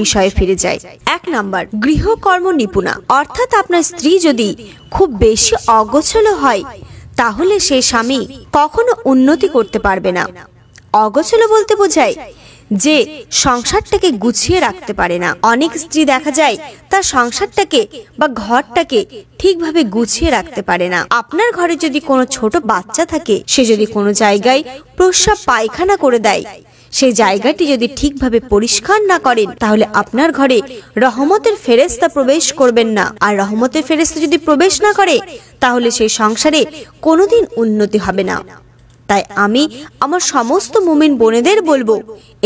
বিষয়ে ফিরে যাই। 1 নাম্বার, গৃহকর্ম নিপুণা। অর্থাৎ আপনার স্ত্রী যদি খুব বেশি অগোছালো হয় তাহলে সেই স্বামী কখনো উন্নতি করতে পারবে না। অগোছালো বলতে বোঝায় যে সংসারটাকে গুছিয়ে রাখতে পারে না। অনেক স্ত্রী দেখা যায় তার সংসারটাকে বা ঘরটাকে ঠিকভাবে গুছিয়ে রাখতে পারে না। আপনার ঘরে যদি কোনো ছোট বাচ্চা থাকে, সে যদি কোনো জায়গায় প্রস্রাব পায়খানা করে দেয়, সেই জায়গাটি যদি ঠিকভাবে পরিষ্কার না করেন, তাহলে আপনার ঘরে রহমতের ফেরেশতা প্রবেশ করবেন না। আর রহমতের ফেরেশতা যদি প্রবেশ না করে তাহলে সেই সংসারে কোনোদিন উন্নতি হবে না। তাই আমি আমার সমস্ত মুমিন বোনেদের বলবো,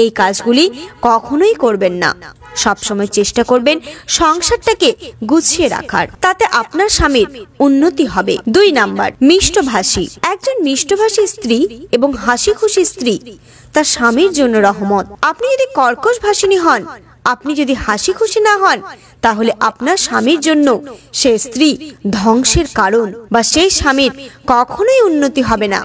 এই কাজগুলি কখনোই করবেন না। সবসময় চেষ্টা করবেন সংসারটাকে গুছিয়ে রাখার, তাতে আপনার স্বামীর উন্নতি হবে। 2 নাম্বার, মিষ্টভাষী। একজন মিষ্টভাষী স্ত্রী এবং হাসি খুশি স্ত্রী তার স্বামীর জন্য রহমত। আপনি যদি কর্কশ ভাষিণী হন, আপনি যদি হাসি খুশি না হন, তাহলে আপনার স্বামীর জন্য সে স্ত্রী ধ্বংসের কারণ, বা সেই স্বামীর কখনোই উন্নতি হবে না।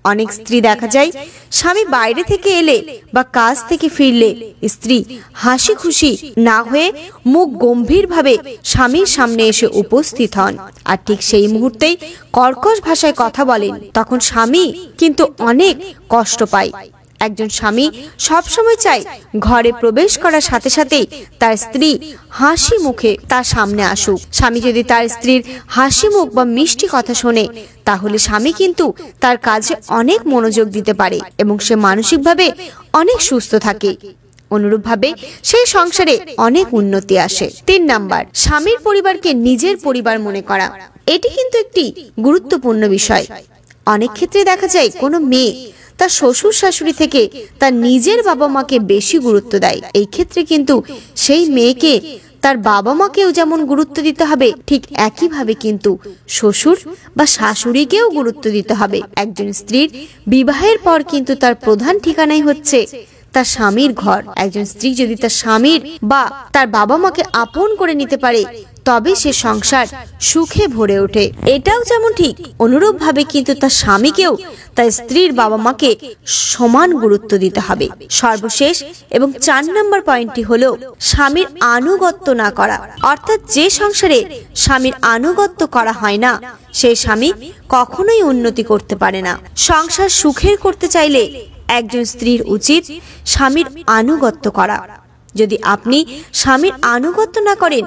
অনেক স্ত্রী দেখা যায় স্বামী বাইরে থেকে এলে বা কাজ থেকে ফিরলে স্ত্রী হাসি খুশি না হয়ে মুখ গম্ভীর ভাবে স্বামীর সামনে এসে উপস্থিত হন, আর ঠিক সেই মুহূর্তেই কর্কশ ভাষায় কথা বলেন। তখন স্বামী কিন্তু অনেক কষ্ট পায়। একজন স্বামী সবসময় চায় ঘরে প্রবেশ করার সাথে সাথেই তার স্ত্রী হাসি মুখে তার সামনে আসুক। স্বামী যদি তার স্ত্রীর হাসি মুখ বা মিষ্টি কথা শোনে, তাহলে স্বামী কিন্তু তার কাজে অনেক মনোযোগ দিতে পারে এবং সে মানসিকভাবে অনেক সুস্থ থাকে। অনুরূপভাবে সেই সংসারে অনেক উন্নতি আসে। 3 নাম্বার, স্বামীর পরিবারকে নিজের পরিবার মনে করা। এটি কিন্তু একটি গুরুত্বপূর্ণ বিষয়। অনেক ক্ষেত্রে দেখা যায় কোনো মেয়ে তার শ্বশুর শাশুড়ি থেকে তার নিজের বাবা মাকে বেশি গুরুত্ব দেয়। এই ক্ষেত্রে কিন্তু সেই মেয়েকে তার বাবা মাকেও যেমন গুরুত্ব দিতে হবে, ঠিক একইভাবে কিন্তু শ্বশুর বা শাশুড়িকেও গুরুত্ব দিতে হবে। একজন স্ত্রীর বিবাহের পর কিন্তু তার প্রধান ঠিকানাই হচ্ছে তার স্বামীর ঘর। একজন স্ত্রী যদি তার স্বামীর বা তার বাবা মাকে আপন করে নিতে পারে, তবে সে সংসার সুখে ভরে ওঠে। এটাও যেমন ঠিক, অনুরূপ ভাবে কিন্তু তার স্বামীকেও তার স্ত্রীর বাবা মাকে সমান গুরুত্ব দিতে হবে। সর্বশেষ এবং 4 নম্বর পয়েন্টটি হলো স্বামীর আনুগত্য না করা। অর্থাৎ যে সংসারে স্বামীর আনুগত্য করা হয় না, সেই স্বামী কখনোই উন্নতি করতে পারে না। সংসার সুখের করতে চাইলে একজন স্ত্রীর উচিত স্বামীর আনুগত্য করা। যদি আপনি স্বামীর আনুগত্য না করেন,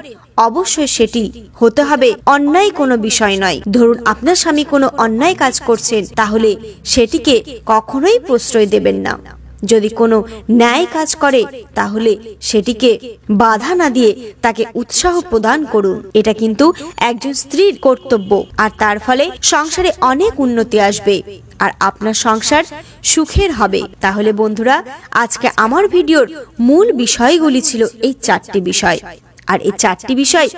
অবশ্যই সেটি হতে হবে অন্যায় কোনো বিষয় নয়। ধরুন আপনার স্বামী কোনো অন্যায় কাজ করছেন, তাহলে সেটিকে কখনোই প্রশ্রয় দেবেন না। যদি কোনো ন্যায় কাজ করে, তাহলে সেটিকে বাধা না দিয়ে তাকে উৎসাহ প্রদান করুন। এটা কিন্তু একজন স্ত্রীর কর্তব্য, আর তার ফলে সংসারে অনেক উন্নতি আসবে আর আপনার সংসার সুখের হবে। তাহলে বন্ধুরা, আজকে আমার ভিডিওর মূল বিষয়গুলি ছিল এই 4টি বিষয়। আর এই 4টি বিষয়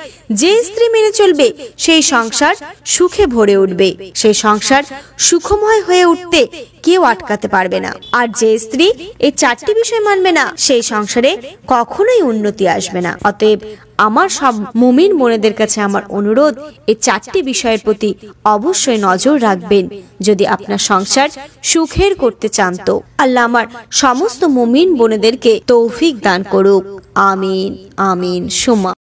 যে স্ত্রী মেনে চলবে, সেই সংসার সুখে ভরে উঠবে। সেই সংসার সুখময় হয়ে উঠতে কেউ আটকাতে পারবে না। আর যে স্ত্রী এই 4টি বিষয় মানবে না, সেই সংসারে কখনোই উন্নতি আসবে না। অতএব আমার সব মুমিন বোনেদের কাছে আমার অনুরোধ, এই 4টি বিষয়ের প্রতি অবশ্যই নজর রাখবেন যদি আপনার সংসার সুখের করতে চান। তো আল্লাহ আমার সমস্ত মুমিন বোনেদেরকে তৌফিক দান করুক। আমিন আমিন সুম্মা